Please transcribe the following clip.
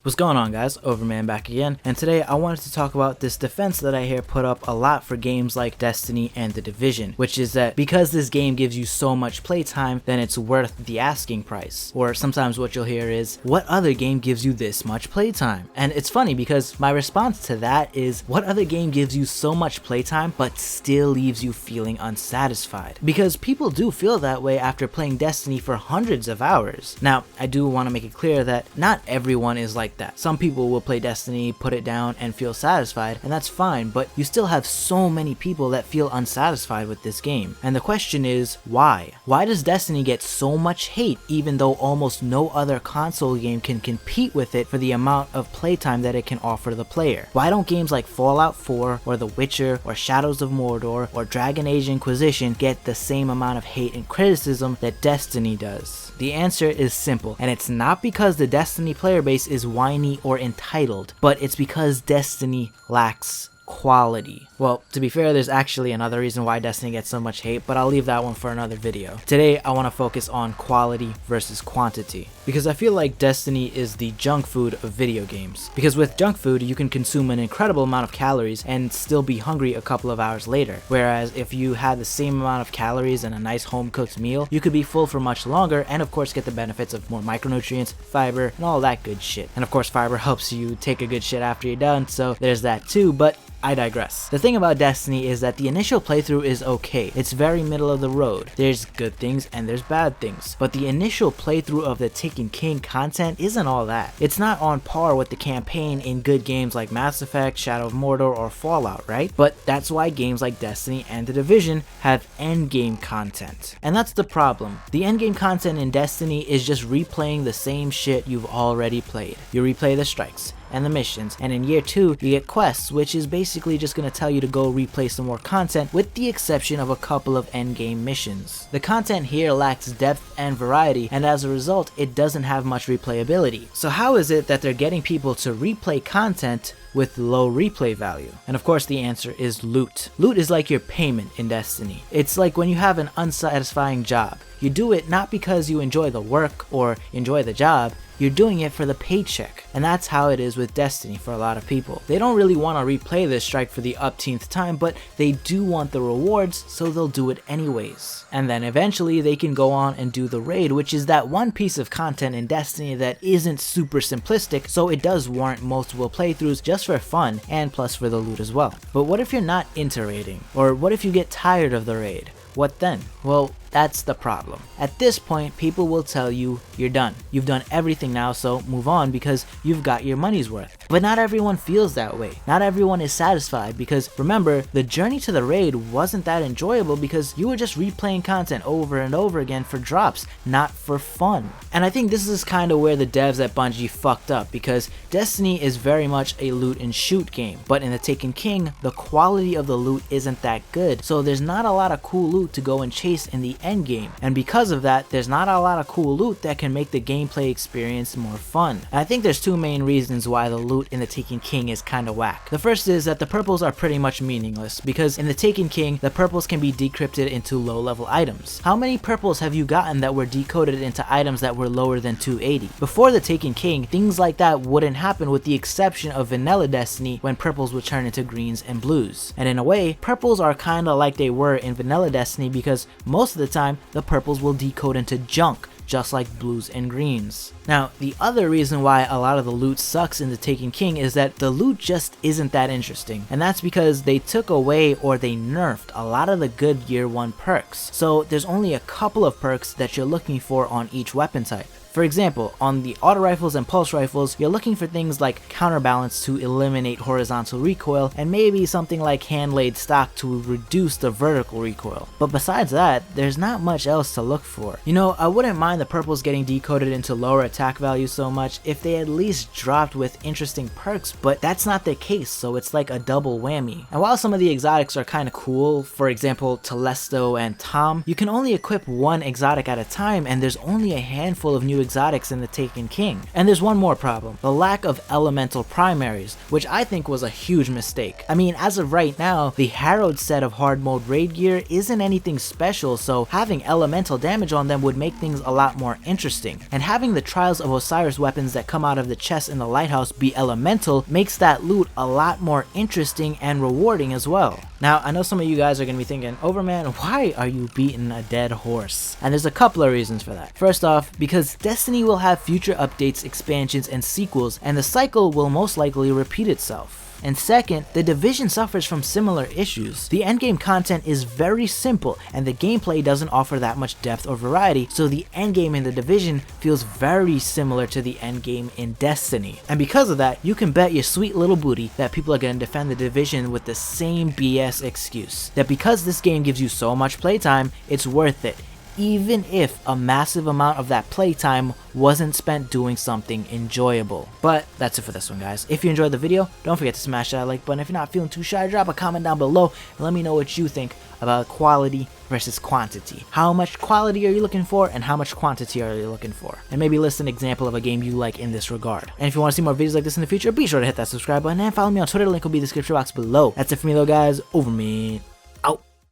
What's going on, guys? Overman back again, and today I wanted to talk about this defense that I hear put up a lot for games like Destiny and The Division, which is that because this game gives you so much playtime, then it's worth the asking price. Or sometimes what you'll hear is, what other game gives you this much playtime? And it's funny because my response to that is, what other game gives you so much playtime but still leaves you feeling unsatisfied? Because people do feel that way after playing Destiny for hundreds of hours. Now, I do want to make it clear that not everyone is like that. Some people will play Destiny, put it down, and feel satisfied, and that's fine, but you still have so many people that feel unsatisfied with this game. And the question is, why? Why does Destiny get so much hate even though almost no other console game can compete with it for the amount of playtime that it can offer the player? Why don't games like Fallout 4, or The Witcher, or Shadows of Mordor, or Dragon Age Inquisition get the same amount of hate and criticism that Destiny does? The answer is simple, and it's not because the Destiny player base is whiny or entitled, but it's because Destiny lacks quality. Well, to be fair, there's actually another reason why Destiny gets so much hate, but I'll leave that one for another video. Today, I want to focus on quality versus quantity, because I feel like Destiny is the junk food of video games. Because with junk food, you can consume an incredible amount of calories and still be hungry a couple of hours later. Whereas if you had the same amount of calories and a nice home-cooked meal, you could be full for much longer and of course get the benefits of more micronutrients, fiber, and all that good shit. And of course, fiber helps you take a good shit after you're done, so there's that too, but I digress. The thing about Destiny is that the initial playthrough is okay. It's very middle of the road. There's good things and there's bad things. But the initial playthrough of the Taken King content isn't all that. It's not on par with the campaign in good games like Mass Effect, Shadow of Mordor, or Fallout, right? But that's why games like Destiny and The Division have endgame content. And that's the problem. The endgame content in Destiny is just replaying the same shit you've already played. You replay the strikes and the missions, and in year 2 you get quests, which is basically just going to tell you to go replay some more content with the exception of a couple of endgame missions. The content here lacks depth and variety, and as a result it doesn't have much replayability. So how is it that they're getting people to replay content with low replay value? And of course the answer is loot. Loot is like your payment in Destiny. It's like when you have an unsatisfying job. You do it not because you enjoy the work or enjoy the job, you're doing it for the paycheck. And that's how it is with Destiny for a lot of people. They don't really want to replay this strike for the upteenth time, but they do want the rewards, so they'll do it anyways. And then eventually they can go on and do the raid, which is that one piece of content in Destiny that isn't super simplistic, so it does warrant multiple playthroughs just for fun, and plus for the loot as well. But what if you're not into raiding? Or what if you get tired of the raid? What then? Well, that's the problem. At this point, people will tell you you're done. You've done everything now, so move on because you've got your money's worth. But not everyone feels that way. Not everyone is satisfied because remember, the journey to the raid wasn't that enjoyable because you were just replaying content over and over again for drops, not for fun. And I think this is kind of where the devs at Bungie fucked up, because Destiny is very much a loot and shoot game, but in the Taken King, the quality of the loot isn't that good, so there's not a lot of cool loot to go and chase in the end game, and because of that, there's not a lot of cool loot that can make the gameplay experience more fun. And I think there's two main reasons why the loot in the Taken King is kinda whack. The first is that the purples are pretty much meaningless, because in the Taken King, the purples can be decrypted into low level items. How many purples have you gotten that were decoded into items that were lower than 280? Before the Taken King, things like that wouldn't happen with the exception of vanilla Destiny when purples would turn into greens and blues. And in a way, purples are kinda like they were in vanilla Destiny because most of the time, the purples will decode into junk, just like blues and greens. Now, the other reason why a lot of the loot sucks in the Taken King is that the loot just isn't that interesting, and that's because they took away or they nerfed a lot of the good year 1 perks. So there's only a couple of perks that you're looking for on each weapon type. For example, on the auto rifles and pulse rifles, you're looking for things like counterbalance to eliminate horizontal recoil, and maybe something like hand-laid stock to reduce the vertical recoil. But besides that, there's not much else to look for. You know, I wouldn't mind the purples getting decoded into lower attack values so much if they at least dropped with interesting perks, but that's not the case, so it's like a double whammy. And while some of the exotics are kinda cool, for example Telesto and Tom, you can only equip one exotic at a time, and there's only a handful of new new exotics in the Taken King. And there's one more problem, the lack of elemental primaries, which I think was a huge mistake. I mean, as of right now, the Harrowed set of hard mode raid gear isn't anything special, so having elemental damage on them would make things a lot more interesting. And having the Trials of Osiris weapons that come out of the chest in the lighthouse be elemental makes that loot a lot more interesting and rewarding as well. Now, I know some of you guys are going to be thinking, Overman, why are you beating a dead horse? And there's a couple of reasons for that. First off, because Destiny will have future updates, expansions, and sequels, and the cycle will most likely repeat itself. And second, The Division suffers from similar issues. The endgame content is very simple, and the gameplay doesn't offer that much depth or variety, so the endgame in The Division feels very similar to the endgame in Destiny. And because of that, you can bet your sweet little booty that people are going to defend The Division with the same BS excuse. That because this game gives you so much playtime, it's worth it, even if a massive amount of that playtime wasn't spent doing something enjoyable. But that's it for this one, guys. If you enjoyed the video, don't forget to smash that like button. If you're not feeling too shy, drop a comment down below and let me know what you think about quality versus quantity. How much quality are you looking for and how much quantity are you looking for? And maybe list an example of a game you like in this regard. And if you want to see more videos like this in the future, be sure to hit that subscribe button and follow me on Twitter. The link will be in the description box below. That's it for me though, guys. Over, man.